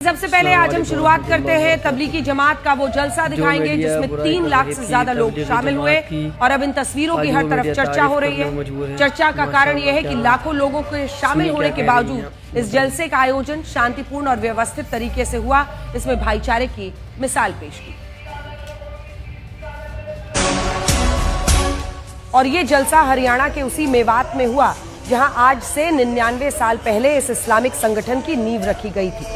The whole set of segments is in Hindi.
सबसे पहले आज हम शुरुआत करते हैं तबलीगी जमात का वो जलसा दिखाएंगे जिसमें 3 लाख से ज्यादा लोग शामिल हुए और अब इन तस्वीरों की हर तरफ चर्चा हो रही है। चर्चा का कारण यह है कि लाखों लोगों के शामिल होने के बावजूद इस जलसे का आयोजन शांतिपूर्ण और व्यवस्थित तरीके से हुआ। इसमें भाईचारे की मिसाल पेश की और ये जलसा हरियाणा के उसी मेवात में हुआ जहां आज से 99 साल पहले इस इस्लामिक संगठन की नींव रखी गई थी।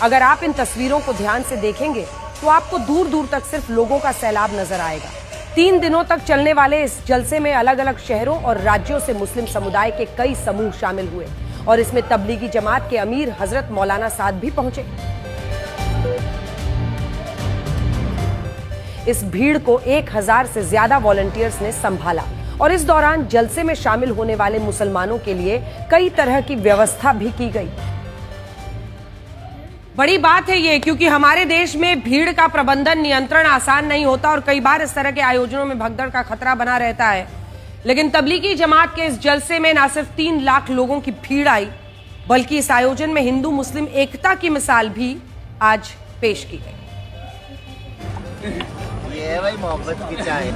अगर आप इन तस्वीरों को ध्यान से देखेंगे तो आपको दूर दूर तक सिर्फ लोगों का सैलाब नजर आएगा। 3 दिनों तक चलने वाले इस जलसे में अलग अलग शहरों और राज्यों से मुस्लिम समुदाय के कई समूह शामिल हुए और इसमें तबलीगी जमात के अमीर हजरत मौलाना साद भी पहुंचे। इस भीड़ को 1000 से ज्यादा वॉलंटियर्स ने संभाला और इस दौरान जलसे में शामिल होने वाले मुसलमानों के लिए कई तरह की व्यवस्था भी की गई। बड़ी बात है ये, क्योंकि हमारे देश में भीड़ का प्रबंधन नियंत्रण आसान नहीं होता और कई बार इस तरह के आयोजनों में भगदड़ का खतरा बना रहता है। लेकिन तबलीगी जमात के इस जलसे में न सिर्फ 3 लाख लोगों की भीड़ आई, बल्कि इस आयोजन में हिंदू मुस्लिम एकता की मिसाल भी आज पेश की गई। ये भाई मोहब्बत की चाय।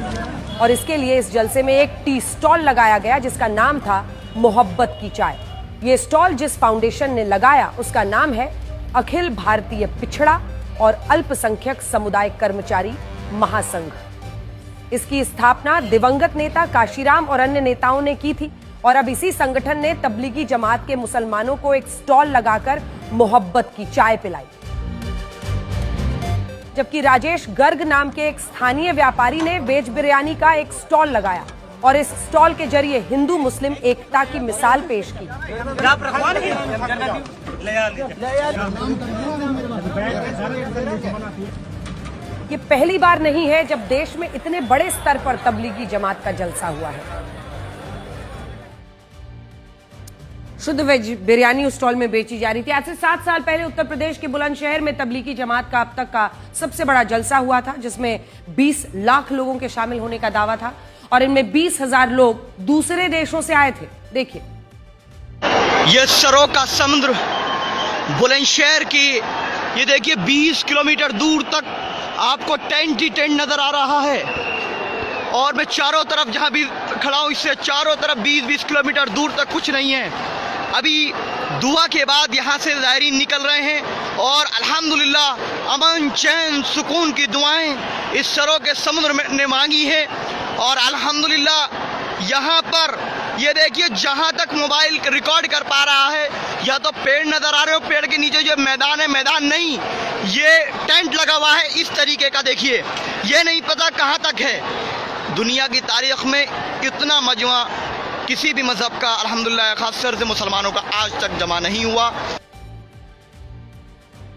और इसके लिए इस जलसे में एक टी स्टॉल लगाया गया जिसका नाम था मोहब्बत की चाय। ये स्टॉल जिस फाउंडेशन ने लगाया उसका नाम है अखिल भारतीय पिछड़ा और अल्पसंख्यक समुदाय कर्मचारी महासंघ। इसकी स्थापना दिवंगत नेता काशीराम और अन्य नेताओं ने की थी और अब इसी संगठन ने तबलीगी जमात के मुसलमानों को एक स्टॉल लगाकर मोहब्बत की चाय पिलाई। जबकि राजेश गर्ग नाम के एक स्थानीय व्यापारी ने वेज बिरयानी का एक स्टॉल लगाया और इस स्टॉल के जरिए हिंदू मुस्लिम एकता की मिसाल पेश की। ये पहली बार नहीं है जब देश में इतने बड़े स्तर पर तबलीगी जमात का जलसा हुआ है। शुद्ध वेज बिरयानी उस स्टॉल में बेची जा रही थी। आज से 7 साल पहले उत्तर प्रदेश के बुलंदशहर में तबलीगी जमात का अब तक का सबसे बड़ा जलसा हुआ था जिसमें 20 लाख लोगों के शामिल होने का दावा था और इनमें 20,000 लोग दूसरे देशों से आए थे। देखिए, ये सरों का समुद्र बुलंदशहर की, ये देखिए 20 किलोमीटर दूर तक आपको टेंट ही टेंट नजर आ रहा है और मैं चारों तरफ जहां भी खड़ा हूं इससे चारों तरफ 20-20 किलोमीटर दूर तक कुछ नहीं है। अभी दुआ के बाद यहाँ से ज़ायरीन निकल रहे हैं और अल्हम्दुलिल्लाह अमन चैन सुकून की दुआएं इस सरों के समुद्र में ने मांगी है और अल्हम्दुलिल्लाह यहाँ पर ये देखिए जहाँ तक मोबाइल रिकॉर्ड कर पा रहा है या तो पेड़ नज़र आ रहे हो, पेड़ के नीचे जो मैदान है मैदान नहीं, ये टेंट लगा हुआ है इस तरीके का। देखिए ये नहीं पता कहाँ तक है। दुनिया की तारीख में इतना मजमा किसी भी मजहब का अल्हम्दुलिल्लाह खासकर से मुसलमानों का आज तक जमा नहीं हुआ।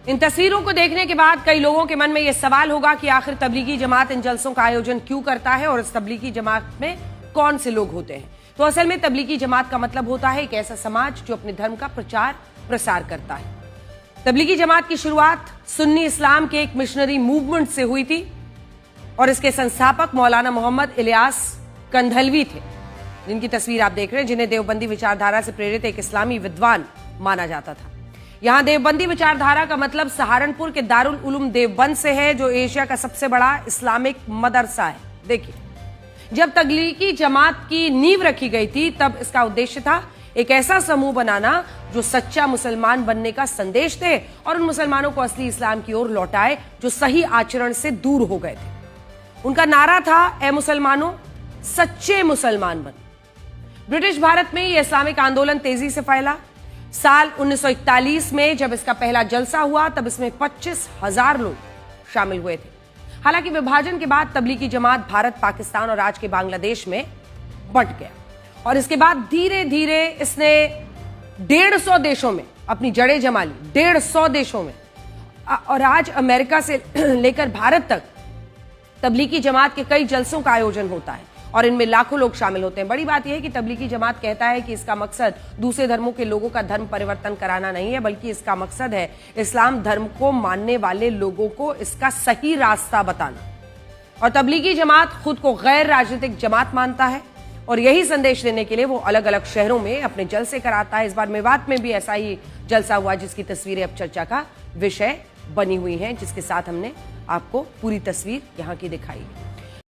इन तस्वीरों को देखने के बाद कई लोगों के मन में यह सवाल होगा कि आखिर तबलीगी जमात इन जलसों का आयोजन क्यों करता है और इस तबलीगी जमात में कौन से लोग होते हैं। तो असल में तबलीगी जमात का मतलब होता है एक ऐसा समाज जो अपने धर्म का प्रचार प्रसार करता है। तबलीगी जमात की शुरुआत सुन्नी इस्लाम के एक मिशनरी मूवमेंट से हुई थी और इसके संस्थापक मौलाना मोहम्मद इलियास कंधलवी थे, जिनकी तस्वीर आप देख रहे हैं, जिन्हें देवबंदी विचारधारा से प्रेरित एक इस्लामी विद्वान माना जाता था। यहां देवबंदी विचारधारा का मतलब सहारनपुर के दारुल उलूम देवबंद से है जो एशिया का सबसे बड़ा इस्लामिक मदरसा है। देखिए, जब तबलीगी जमात की नींव रखी गई थी तब इसका उद्देश्य था एक ऐसा समूह बनाना जो सच्चा मुसलमान बनने का संदेश दे और उन मुसलमानों को असली इस्लाम की ओर लौटाए जो सही आचरण से दूर हो गए थे। उनका नारा था, ए मुसलमानों सच्चे मुसलमान बन। ब्रिटिश भारत में यह इस्लामिक आंदोलन तेजी से फैला। साल 1941 में जब इसका पहला जलसा हुआ तब इसमें 25,000 लोग शामिल हुए थे। हालांकि विभाजन के बाद तबलीगी जमात भारत, पाकिस्तान और आज के बांग्लादेश में बंट गया और इसके बाद धीरे धीरे इसने 150 देशों में अपनी जड़ें जमा ली। 150 देशों में और आज अमेरिका से लेकर भारत तक तबलीगी जमात के कई जलसों का आयोजन होता है और इनमें लाखों लोग शामिल होते हैं। बड़ी बात यह है कि तबलीगी जमात कहता है कि इसका मकसद दूसरे धर्मों के लोगों का धर्म परिवर्तन कराना नहीं है, बल्कि इसका मकसद है इस्लाम धर्म को मानने वाले लोगों को इसका सही रास्ता बताना। और तबलीगी जमात खुद को गैर राजनीतिक जमात मानता है और यही संदेश देने के लिए वो अलग अलग शहरों में अपने जलसे कराता है। इस बार मेवात में भी ऐसा ही जलसा हुआ, जिसकी तस्वीरें अब चर्चा का विषय बनी हुई हैं, जिसके साथ हमने आपको पूरी तस्वीर यहाँ की दिखाई।